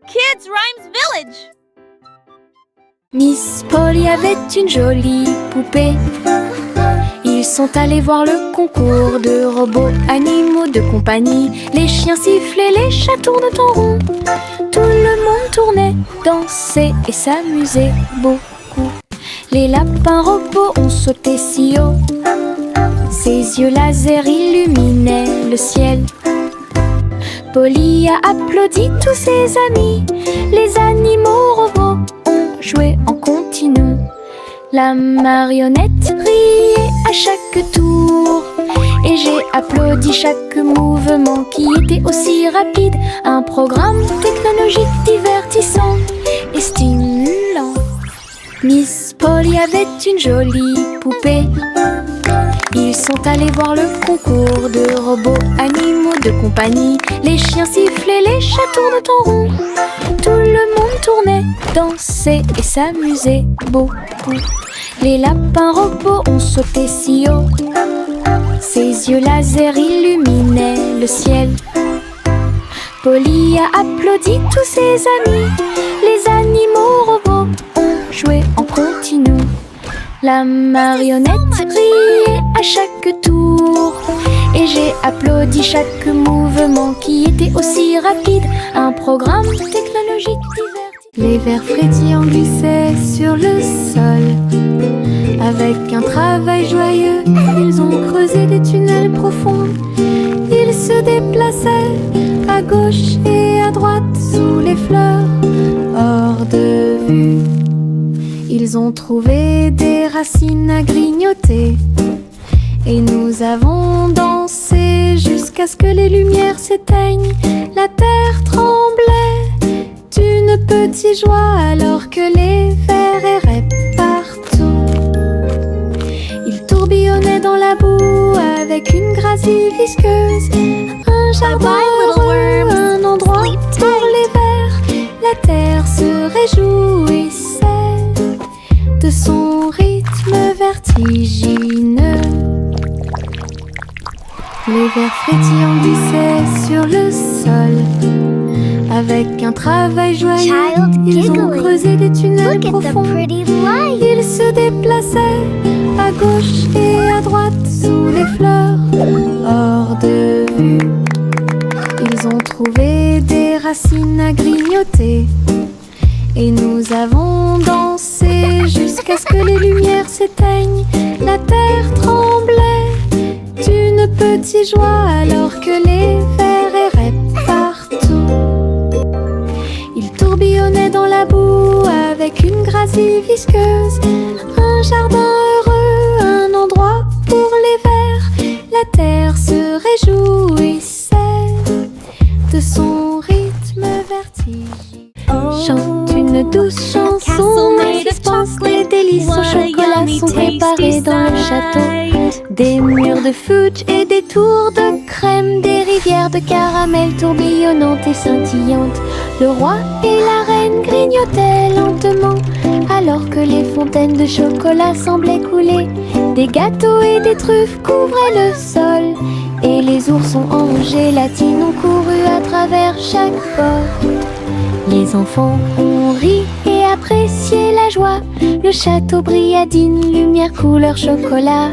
Kids Rhymes Village. Miss Polly avait une jolie poupée. Ils sont allés voir le concours de robots, animaux de compagnie. Les chiens sifflaient, les chats tournent en rond. Tout le monde tournait, dansait et s'amusait beaucoup. Les lapins robots ont sauté si haut. Ses yeux laser illuminaient le ciel. Polly a applaudi tous ses amis. Les animaux robots ont joué en continu. La marionnette riait à chaque tour et j'ai applaudi chaque mouvement qui était aussi rapide. Un programme technologique divertissant et stimulant. Miss Polly avait une jolie poupée. Ils sont allés voir le concours de robots, animaux de compagnie. Les chiens sifflaient, les chats tournent en rond. Tout le monde tournait, dansait et s'amusait beaucoup. Les lapins robots ont sauté si haut. Ses yeux laser illuminaient le ciel. Polly a applaudi tous ses amis. Les animaux robots ont joué en continu. La marionnette riait à chaque tour et j'ai applaudi chaque mouvement qui était aussi rapide. Un programme technologique divertissant. Les vers frétillants glissaient sur le sol. Avec un travail joyeux, ils ont creusé des tunnels profonds. Ils se déplaçaient à gauche et à droite sous les fleurs, hors de vue. Ils ont trouvé des racines à grignoter et nous avons dansé jusqu'à ce que les lumières s'éteignent. La terre tremblait d'une petite joie alors que les vers erraient partout. Ils tourbillonnaient dans la boue avec une gracie visqueuse. Un jardin heureux, un endroit pour les vers. La terre se réjouissait de son rythme vertigineux. Les vers frétillants glissaient sur le sol. Avec un travail joyeux, ils ont creusé des tunnels profonds. Ils se déplaçaient à gauche et à droite sous les fleurs, hors de vue. Ils ont trouvé des racines à grignoter et nous avons dansé jusqu'à ce que les lumières s'éteignent. La terre tremblait d'une petite joie alors que les vers erraient partout. Ils tourbillonnaient dans la boue avec une gracie visqueuse. Un jardin heureux, un endroit pour les vers. La terre se réjouissait de son rythme vertigineux. Chante une douce chanson, et suspense, des délices au chocolat sont préparés dans le château. Des murs de fudge et des tours de crème, des rivières de caramel tourbillonnantes et scintillantes. Le roi et la reine grignotaient lentement alors que les fontaines de chocolat semblaient couler. Des gâteaux et des truffes couvraient le sol et les oursons en gélatine ont couru à travers chaque porte. Les enfants ont ri et apprécié la joie. Le château brilla d'une lumière couleur chocolat.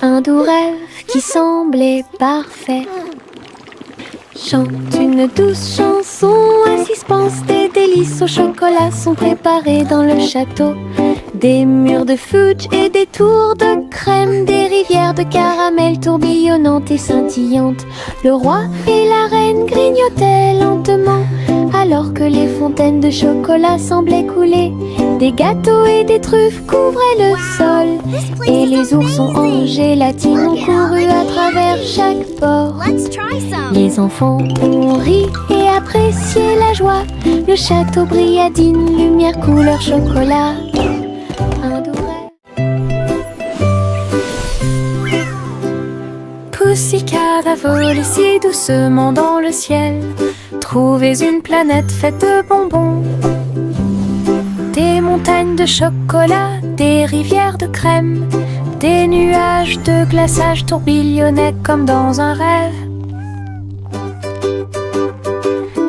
Un doux rêve qui semblait parfait. Chante une douce chanson, un suspense, des délices au chocolat sont préparés dans le château. Des murs de fudge et des tours de crème, des rivières de caramel tourbillonnantes et scintillantes. Le roi et la reine grignotaient lentement alors que les fontaines de chocolat semblaient couler. Des gâteaux et des truffes couvraient le sol et les oursons en gélatine ont couru à travers chaque porte. Les enfants ont ri et apprécié la joie. Le château brilla d'une lumière couleur chocolat. Un doux rêve. Pussycat a volé si doucement dans le ciel. Trouvez une planète faite de bonbons. Des montagnes de chocolat, des rivières de crème, des nuages de glaçage tourbillonnaient comme dans un rêve.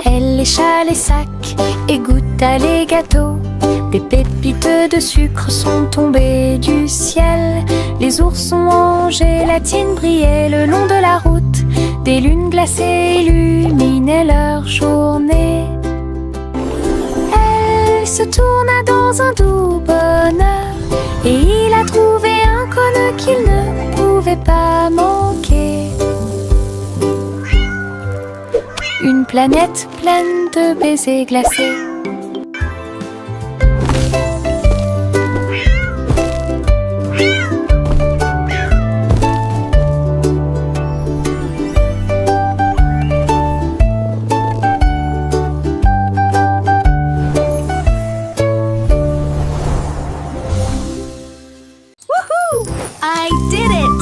Elle, les chats, les les sacs et goûta les gâteaux. Des pépites de sucre sont tombées du ciel. Les oursons en gélatine brillaient le long de la route. Des lunes glacées illuminaient leur journée. Elle se tourna dans un doux bonheur et il a trouvé un cône qu'il ne pouvait pas manquer. Une planète pleine de baisers glacés. I did it!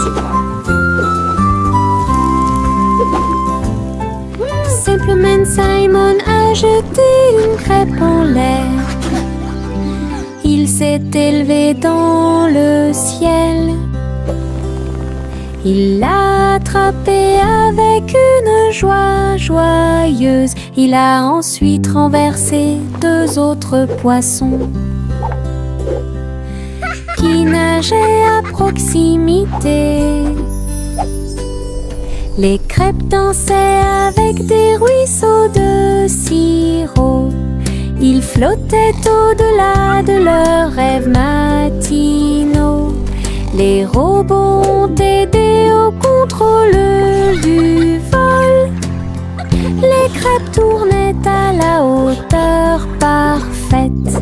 Simplement Simon a jeté une crêpe en l'air. Il s'est élevé dans le ciel. Il l'a attrapé avec une joie joyeuse. Il a ensuite renversé 2 autres poissons qui nageaient à proximité. Les crêpes dansaient avec des ruisseaux de sirop. Ils flottaient au-delà de leurs rêves matinaux. Les robots ont aidé au contrôle du vol. Les crêpes tournaient à la hauteur parfaite.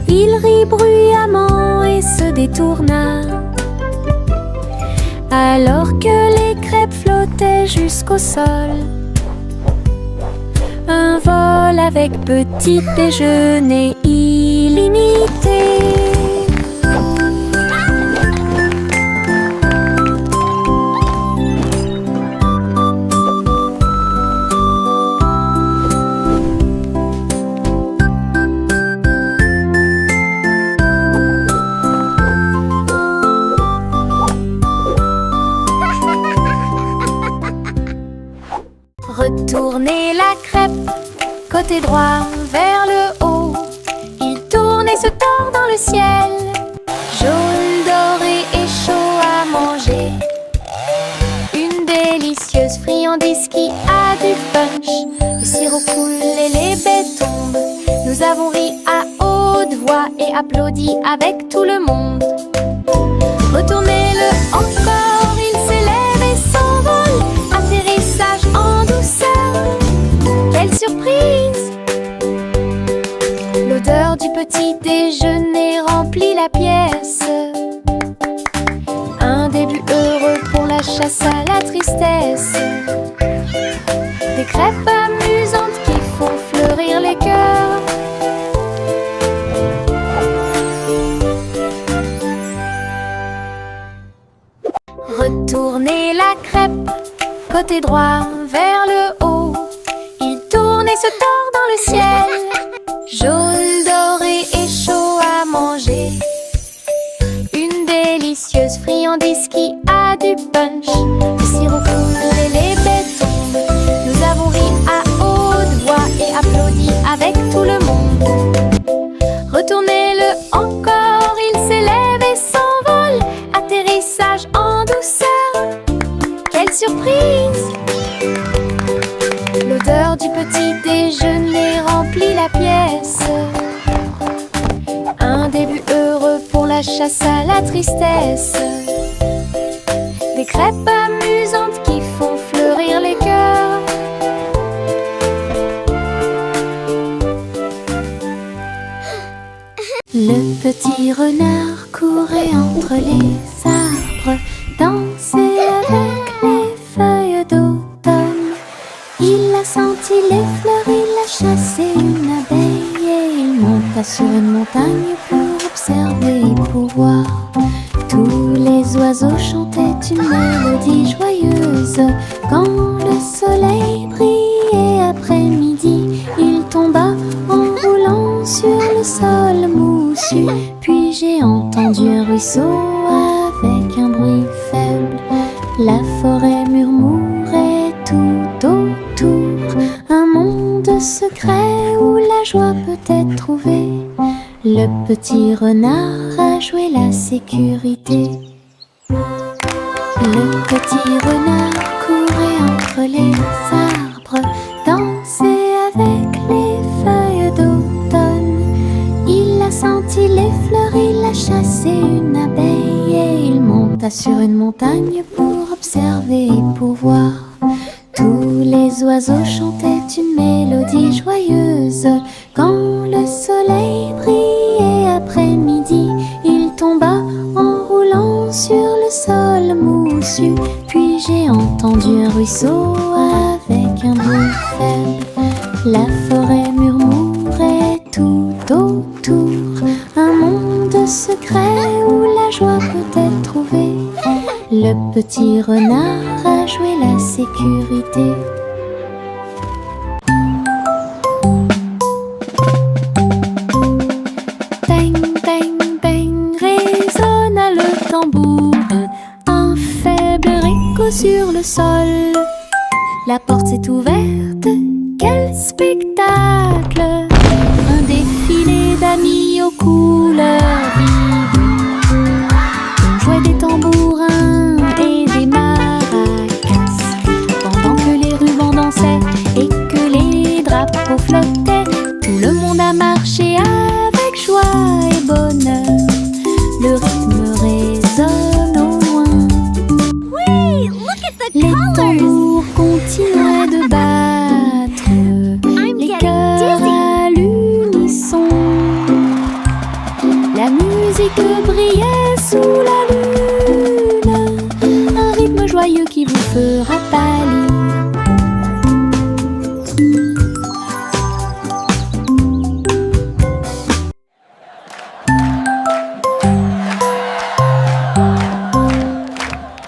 Il rit bruyamment et se détourna, alors que les crêpes flottaient jusqu'au sol. Un vol avec petit déjeuner illimité. Retournez la crêpe, côté droit vers le haut. Il tourne et se tord dans le ciel, jaune, doré et chaud à manger. Une délicieuse friandise qui a du punch. Le sirop coule et les baies tombent. Nous avons ri à haute voix et applaudi avec tout le monde. Retournez-le encore, il s'élève et s'envole. Atterrissage en douceur, quelle surprise! L'odeur du petit déjeuner remplit la pièce. Un début heureux pour la chasse à la tristesse. Des crêpes amusantes qui font fleurir les cœurs. Retournez la crêpe, côté droit vers le haut. Il tourne et se tord dans le ciel, jaune, doré et chaud à manger. Une délicieuse friandise qui a du punch. Le sirop coule et les baies tombent. Nous avons ri à haute voix et applaudi avec tout le monde. Retournez-le encore, il s'élève et s'envole. Atterrissage en douceur, quelle surprise! L'odeur du petit déjeuner remplit la pièce. Un début heureux pour la chasse à la tristesse. Des crêpes amusantes qui font fleurir les cœurs. Le petit renard courait entre les arbres, dansait avec les feuilles d'automne. Il a senti les fleurs, il a chassé une abeille et il monta sur une montagne pour observer et pour voir. Tous les oiseaux chantaient une mélodie joyeuse. Quand le soleil brillait après-midi, il tomba en roulant sur le sol moussu. Puis j'ai entendu un ruisseau avec un bruit faible. La forêt murmurait tout autour. Un monde secret où la joie peut être trouvée. Le petit renard a joué la sécurité. Le petit renard courait entre les arbres, dansait avec les feuilles d'automne. Il a senti les fleurs, il a chassé une abeille et il monta sur une montagne pour observer et pour voir. Tous les oiseaux chantaient une mélodie joyeuse. Quand le soleil brillait après-midi, il tomba en roulant sur le sol moussu. Puis j'ai entendu un ruisseau avec un bruit faible. La forêt murmurait tout autour, un monde secret où la joie peut être trouvée. Le petit renard a joué la sécurité. Bang, bang, bang, résonna le tambour. Un faible écho sur le sol. La porte s'est ouverte, quel spectacle! Un défilé d'amis aux couleurs vives. On jouait des tambourins et des maracas, pendant que les rubans dansaient et que les drapeaux flottaient. Tout le monde a marché avec joie et bonheur. Le rythme résonne au loin. Wait, look at the Les colors! tambours continuaient de battre, les cœurs à l'unisson. La musique brillait sous la lune, un rythme joyeux qui vous fera pâlir.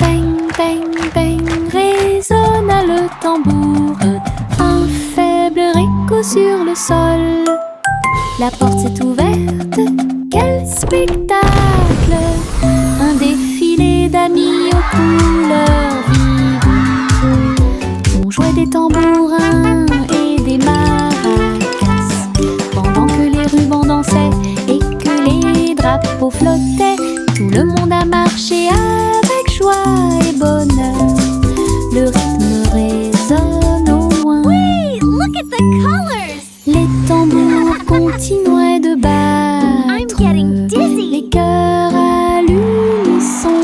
Bang, bang, bang, résonna le tambour. Un faible écho sur le sol. La porte s'est ouverte, quel spectacle! Un défilé d'amis aux couleurs vives. On jouait des tambourins et des maracas, pendant que les rubans dansaient et que les drapeaux flottaient. Tout le monde a marché avec joie et bonheur. Le rythme résonne au loin. Wait, look at the colors! Les tambours continuaient de battre. I'm getting dizzy. Les cœurs à l'unisson.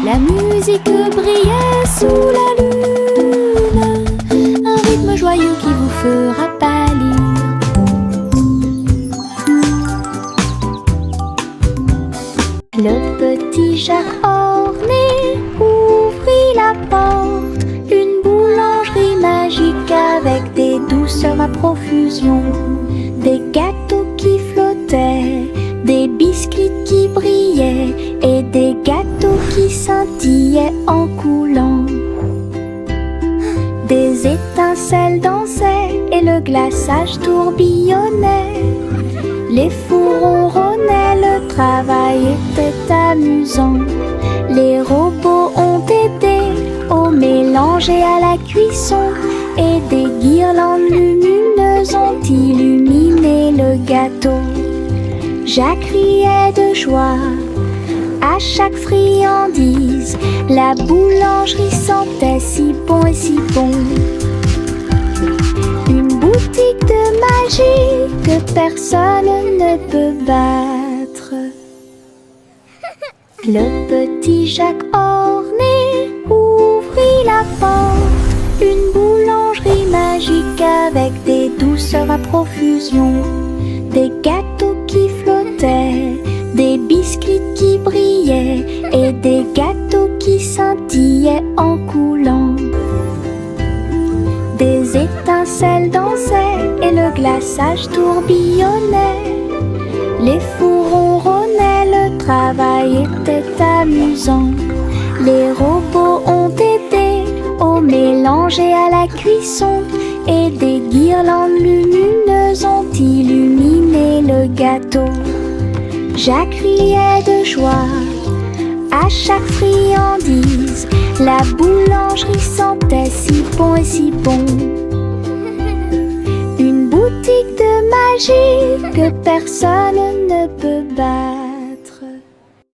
La musique brillait sous la lune, un rythme joyeux qui vous fera pâlir. Le petit Jacques orné ouvrit la porte. Une boulangerie magique avec des douceurs à profusion. Des gâteaux qui flottaient, des biscuits qui brillaient et des gâteaux qui scintillaient en coulant. Des étincelles dansaient et le glaçage tourbillonnait. Les fours ronronnaient, le travail était amusant. Les robots ont aidé au mélange et à la cuisson. Et des guirlandes lumineuses ont illuminé le gâteau. Jacques riait de joie à chaque friandise. La boulangerie sentait si bon et si bon. Une boutique de magie que personne ne peut battre. Le petit Jacques orné ouvrit la porte. Une boulangerie magique avec des douceurs à profusion. Des gâteaux qui flottaient, des biscuits qui brillaient et des gâteaux qui scintillaient en coulant. Des étincelles dansaient et le glaçage tourbillonnait. Les fours ronronnaient, le travail était amusant. Les robots ont aidé au mélange et à la cuisson. Et des guirlandes lumineuses ont illuminé le gâteau. Jacques riait de joie à chaque friandise. La boulangerie sentait si bon et si bon. que personne ne peut battre.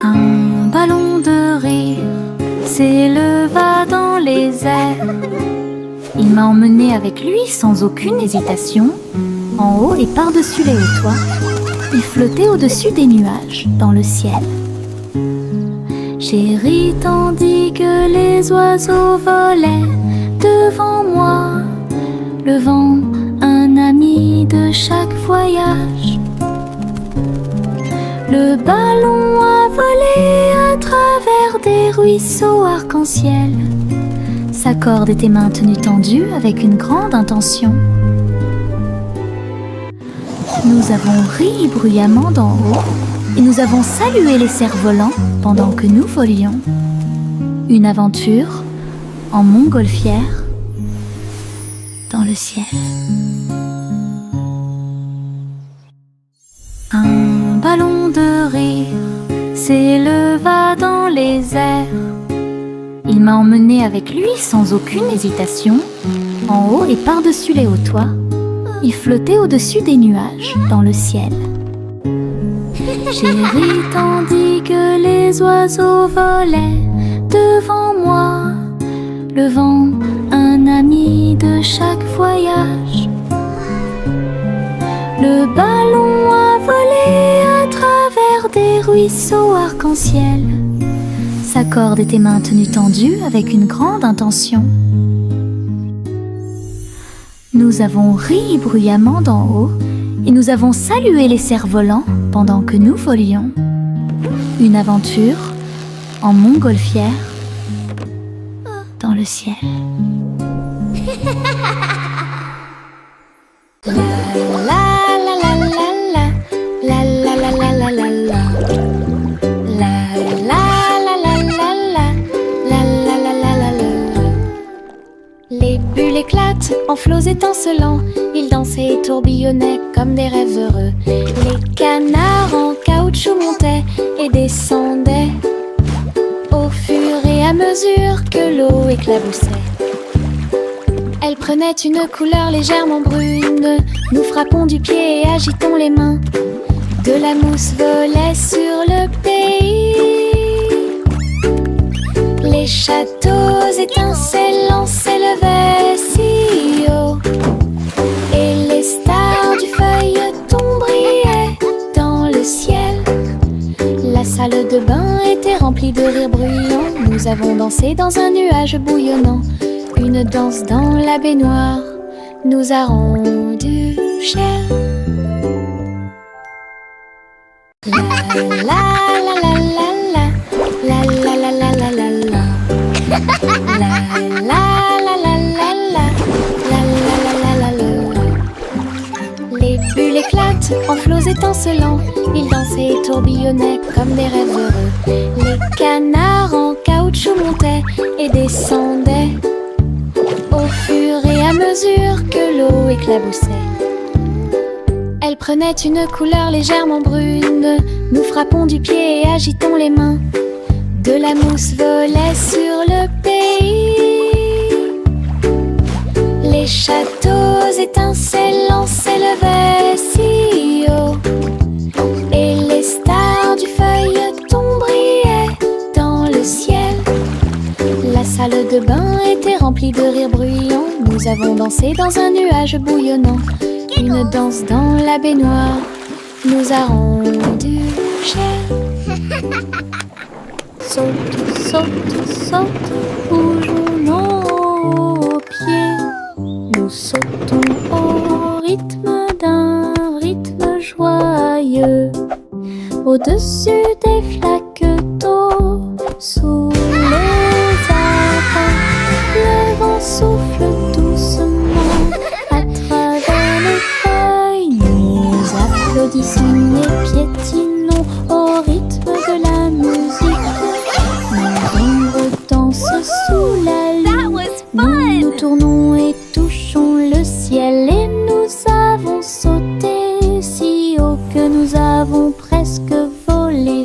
Un ballon de rire s'éleva dans les airs. Il m'a emmené avec lui sans aucune hésitation, en haut et par-dessus les hauts toits. Il flottait au-dessus des nuages, dans le ciel. J'ai ri tandis que les oiseaux volaient devant moi, le vent, un ami de chaque voyage. Le ballon a volé à travers des ruisseaux arc-en-ciel. Sa corde était maintenue tendue avec une grande intention. Nous avons ri bruyamment d'en haut et nous avons salué les cerfs-volants pendant que nous volions. Une aventure en montgolfière dans le ciel. Un ballon de rire s'éleva dans les airs. Il m'a emmené avec lui sans aucune hésitation, en haut et par-dessus les hauts toits. Il flottait au-dessus des nuages, dans le ciel. J'ai ri tandis que les oiseaux volaient devant moi, le vent, un ami de chaque voyage. Le ballon a volé à travers des ruisseaux arc-en-ciel. Sa corde était maintenue tendue avec une grande intention. Nous avons ri bruyamment d'en haut et nous avons salué les cerfs-volants pendant que nous volions. Une aventure en montgolfière dans le ciel. La la la la la la la la la la la la la. Les bulles éclatent en flots étincelants. Ils dansaient et tourbillonnaient comme des rêves heureux. Les canards en caoutchouc montaient et descendaient au fur et à mesure que l'eau éclaboussait. Elle prenait une couleur légèrement brune. Nous frappons du pied et agitons les mains. De la mousse volait sur le pays. Les châteaux étincelants s'élevaient si haut et les stars du feuilleton brillaient dans le ciel. La salle de bain était remplie de rires bruyants. Nous avons dansé dans un nuage bouillonnant. Une danse dans la baignoire nous a rendu cher. La la la la la la la la la la la la la. La la la la la la la la la la la. Les bulles éclatent en flots étincelants. Ils dansaient et tourbillonnaient comme des rêves heureux. Les canards en caoutchouc montaient et descendaient au fur et à mesure que l'eau éclaboussait. Elle prenait une couleur légèrement brune. Nous frappons du pied et agitons les mains. De la mousse volait sur le pays. Les châteaux étincelants s'élevaient si haut et les stars du feuilleton brillaient dans le ciel. La salle de bain était remplie de rires bruyants. Nous avons dansé dans un nuage bouillonnant. Une danse dans la baignoire nous a rendu cher. Saute, saute, saute, bougeons nos pieds. Nous sautons au rythme d'un rythme joyeux. Au-dessus des flaques d'eau, sous les arbres, le vent souffle doucement à travers les feuilles. Nous applaudissons et piétinons au rythme de la musique. Nos ombres dansent sous la lune. Nous nous tournons et touchons le ciel. Et nous avons sauté si haut que nous avons presque volé.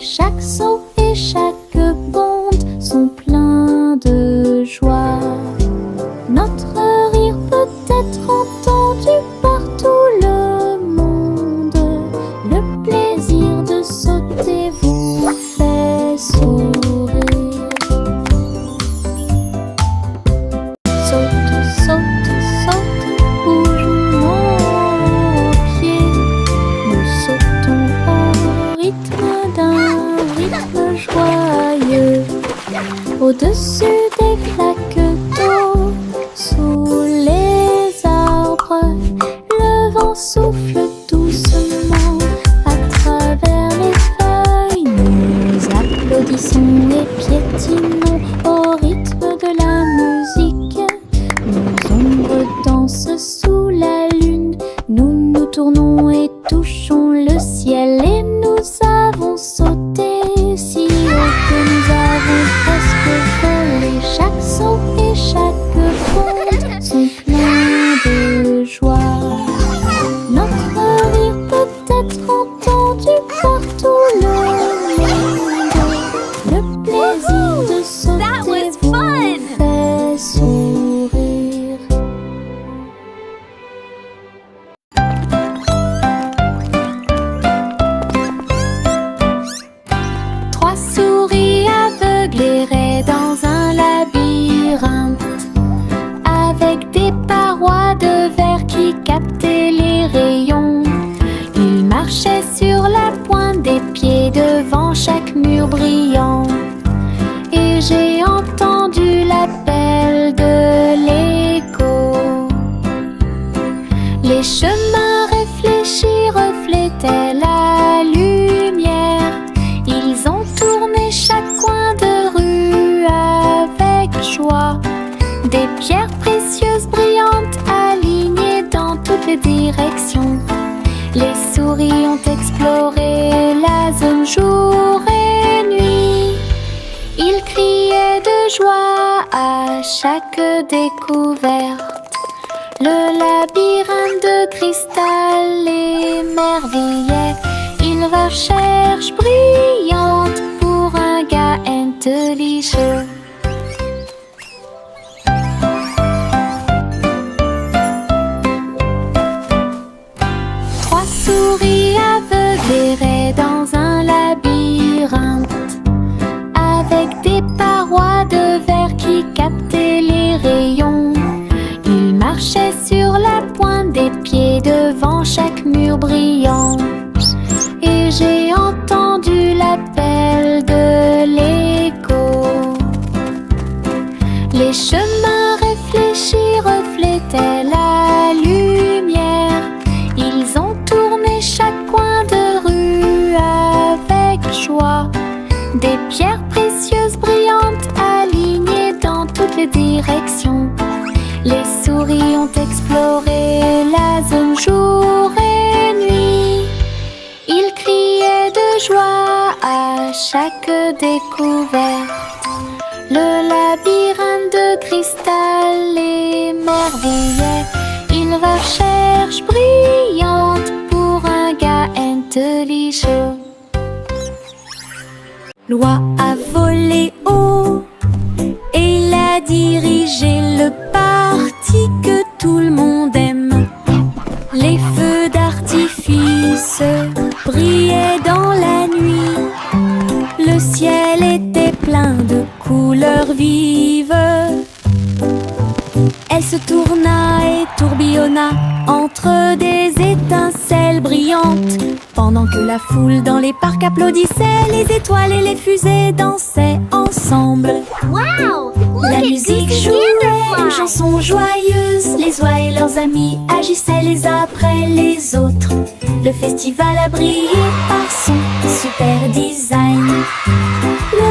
mur brillant. Et j'ai entendu l'appel de l'écho. Les chemins réfléchis reflétaient la lumière. Ils ont tourné chaque coin de rue avec joie. Des pierres précieuses brillantes alignées dans toutes les directions. Les souris ont exploré la zone jour et nuit. Ils criaient de joie à chaque découverte. Le labyrinthe de cristal émerveillait. Ils recherchent brillante pour un gars intelligent. Trois souris aveugles erraient dans un labyrinthe, avec des parois de verre qui captaient les rayons. Ils marchaient sur la pointe des pieds devant chaque mur brillant. Et j'ai entendu l'appel de l'écho. Les chemins réfléchis reflétaient la lumière. Ils ont tourné chaque coin de rue avec joie. Des pierres précieuses brillantes alignées dans toutes les directions. Les souris ont exploré la zone jour et nuit. Ils criaient de joie à chaque découverte. Le labyrinthe de cristal émerveillait. Ils recherchent brillante pour un gars intelligent. L'oie a volé haut et il a dirigé le parti que tout le monde aime. Les feux d'artifice brillaient dans la nuit. Le ciel était plein de couleurs vives. Elle se tourna et tourbillonna entre des étincelles brillantes. Pendant que la foule dans les parcs applaudissait, les étoiles et les fusées dansaient ensemble. Wow! La musique jouait une chanson joyeuse. Les oies et leurs amis agissaient les uns après les autres. Le festival a brillé par son super design. Le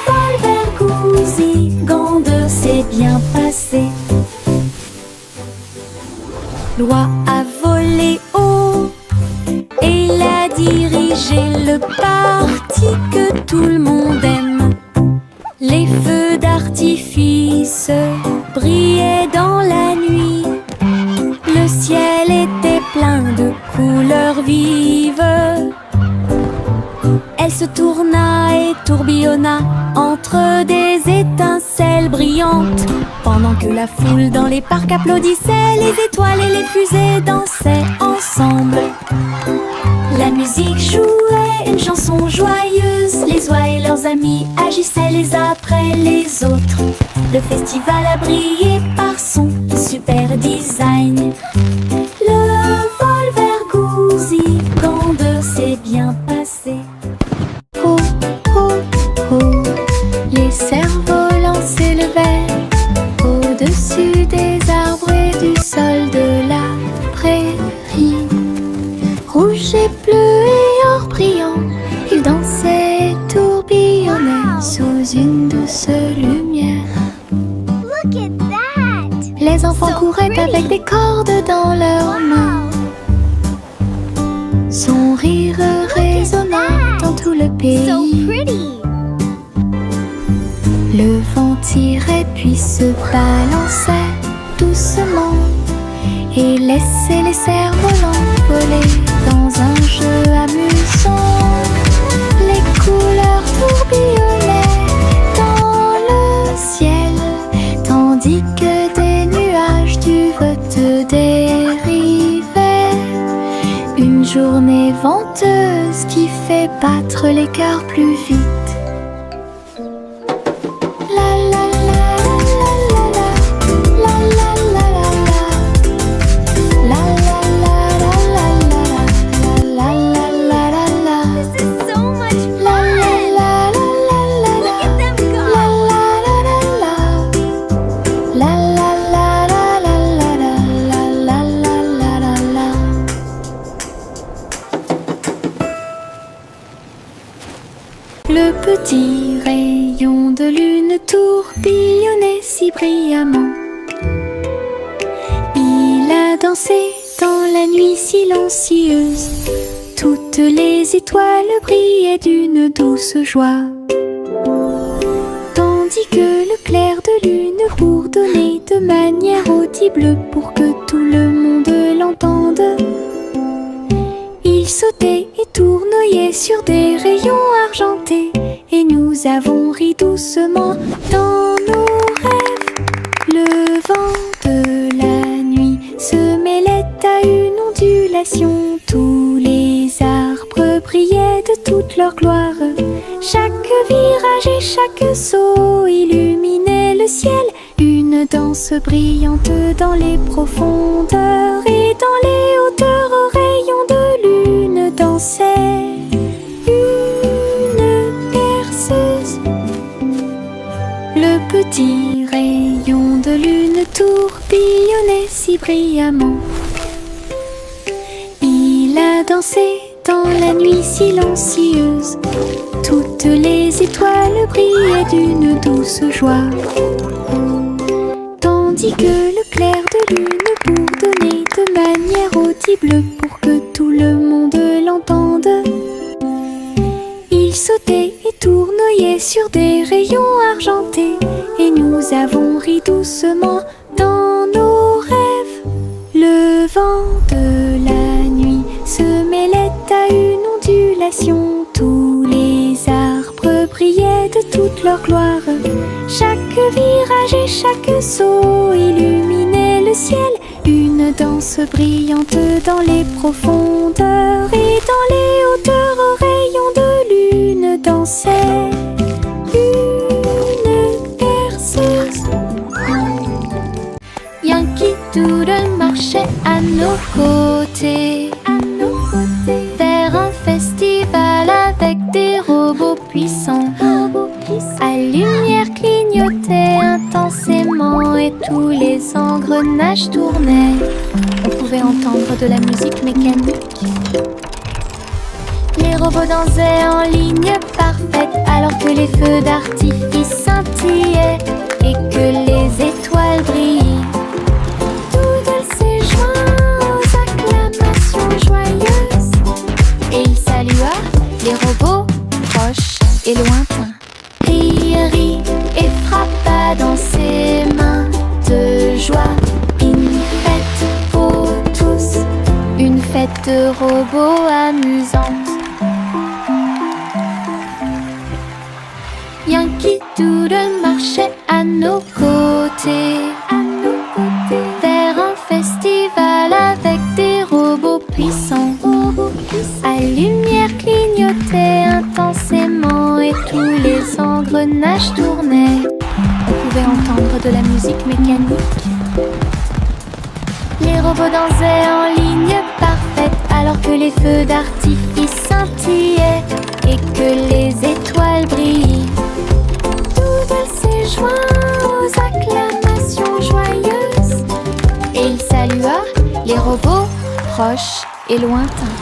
vol vers Goosey-Gande s'est bien passé. L'oie a volé haut et il a dirigé le parti que tout le monde aime. Les feux d'artifice brillaient dans la nuit. Le ciel était plein de couleurs vives. Elle se tourna et tourbillonna entre des étincelles brillantes. Pendant que la foule dans les parcs applaudissait, les étoiles et les fusées dansaient ensemble. La musique jouait une chanson joyeuse. Les oies et leurs amis agissaient les uns après les autres. Le festival a brillé par son super design. Le vol vers Goosey-Gande s'est bien passé. Oh, oh, oh, les cerfs-volants s'élevaient au-dessus des arbres et du sol de la prairie. Rouge et bleu et or brillant, ils dansaient et tourbillonnaient sous une douce lumière. Look at that! Les enfants couraient avec des cordes dans leurs mains. Son rire résonna dans tout le pays. So pretty! Le vent tirait puis se balançait doucement et laissait les cerfs-volants voler dans un jeu amusant. Les couleurs tourbillonnaient dans le ciel, tandis que des nuages du vote dérivaient. Une journée venteuse qui fait battre les cœurs plus vite. This is so much fun! tourbillonnait si brillamment. Il a dansé dans la nuit silencieuse. Toutes les étoiles brillaient d'une douce joie. Tandis que le clair de lune bourdonnait de manière audible pour que tout le monde l'entende. Il sautait et tournoyait sur des rayons argentés, et nous avons ri doucement dans nos rêves. Le vent de la nuit se mêlait à une ondulation. Tous les arbres brillaient de toute leur gloire. Chaque virage et chaque saut illuminait le ciel. Une danse brillante dans les profondeurs, et dans les hauteurs aux rayons de lune dansait une berceuse. Le petit rayon de lune tourbillonnait si brillamment. Il a dansé dans la nuit silencieuse. Toutes les étoiles brillaient d'une douce joie. Tandis que le clair de lune bourdonnait de manière audible pour que tout le monde l'entende. Il sautait et tournoyait sur des rayons argentés, et nous avons ri doucement dans nos rêves. Le vent de la nuit se mêlait à une ondulation. Tous les arbres brillaient de toute leur gloire. Chaque virage et chaque saut illuminait le ciel. Une danse brillante dans les profondeurs, et dans les hauteurs aux rayons de lune dansait une berceuse. Yankee Doodle marchait à nos côtés, vers un festival avec des robots puissants. À lumière clignotait intensément, et tous les engrenages tournaient. On pouvait entendre de la musique mécanique. Les robots dansaient en ligne parfaite, alors que les feux d'artifice scintillaient et que les étoiles brillaient. Doodle s'est joint aux acclamations joyeuses, et il salua les robots proches et lointains. Rit et frappa dans ses mains de joie. Une fête pour tous, une fête de robots amusante. Yankee Doodle marchait à nos côtés, vers un festival avec des robots puissants. À lumière clignotait intensément, et tous les engrenages tournaient. On pouvait entendre de la musique mécanique. Les robots dansaient en ligne parfaite, alors que les feux d'artifice scintillaient et que les étoiles brillaient. Doodle s'est joint aux acclamations joyeuses, et il salua les robots proches et lointains.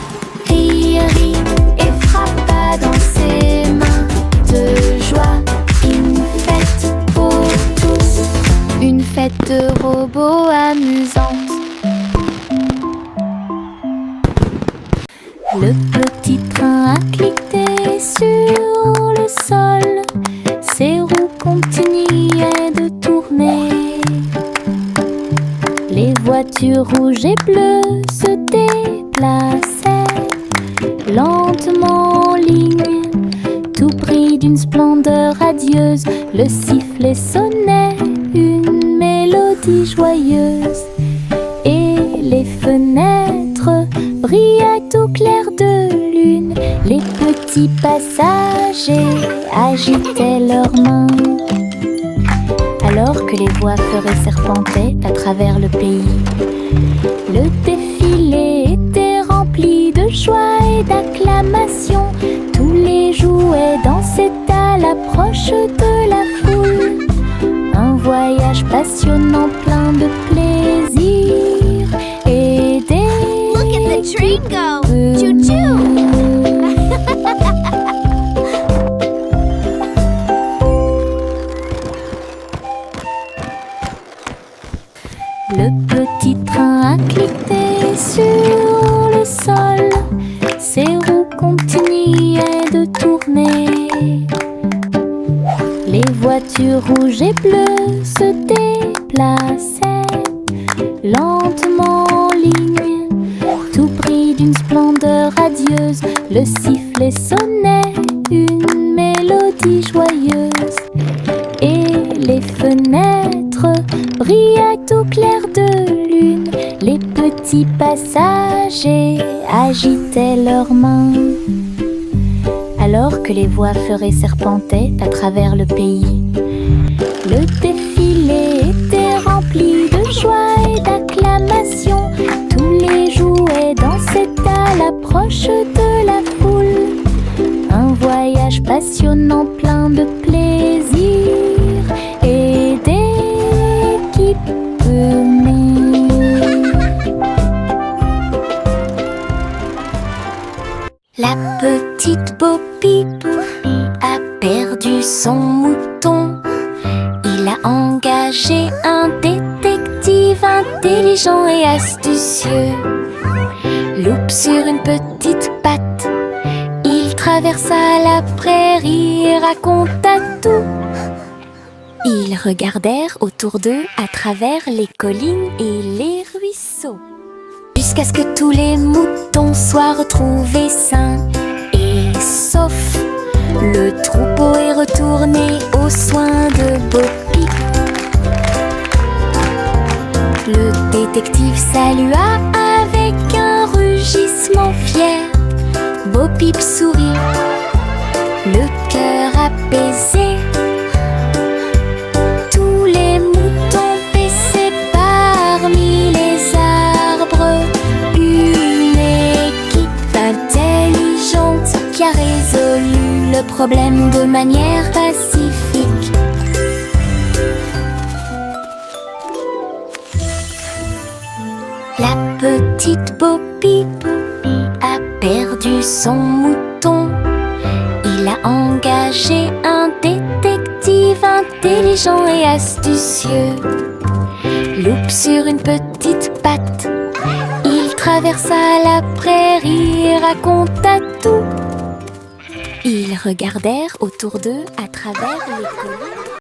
Rit et frappa dans ses mains de joie. Une fête pour tous, une fête de robots amusante. Le petit train a cliqué sur le sol, ses roues continuaient de tourner. Les voitures rouges et bleues se déplaçaient lentement en ligne, tout pris d'une splendeur radieuse. Le sifflet sonnait une mélodie joyeuse, et les fenêtres brillaient au clair de lune. Les petits passagers agitaient leurs mains, alors que les voix feraient serpentaient à travers le pays. Le défilé était rempli de joie et d'acclamation. Tous les jouets dansaient à l'approche de la foule. Un voyage passionnant plein de plaisir et des... Look at the train go! Choo-choo! lentement en ligne. Tout pris d'une splendeur radieuse, le sifflet sonnait une mélodie joyeuse. Et les fenêtres brillaient tout clair de lune. Les petits passagers agitaient leurs mains, alors que les voies serpentaient à travers le pays. Le défilé était rempli de joie et d'acclamations. Tous les jouets dansaient à l'approche de la foule. Un voyage passionnant plein de plaisir et d'équipements. La petite Bo Peep a perdu son mouton. Il a engagé un détective intelligent et astucieux. Loup sur une petite patte, il traversa la prairie et raconta tout. Ils regardèrent autour d'eux à travers les collines et les ruisseaux, jusqu'à ce que tous les moutons soient retrouvés sains et saufs. Le troupeau est retourné aux soins de Bo Peep. Le détective salua avec un rugissement fier. Bo Peep sourit, le cœur apaisé. Tous les moutons paissaient parmi les arbres. Une équipe intelligente qui a résolu le problème de manière pacifique. La petite Bo Peep a perdu son mouton. Il a engagé un détective intelligent et astucieux. Loup sur une petite patte, il traversa la prairie et raconta tout. Ils regardèrent autour d'eux à travers les collines.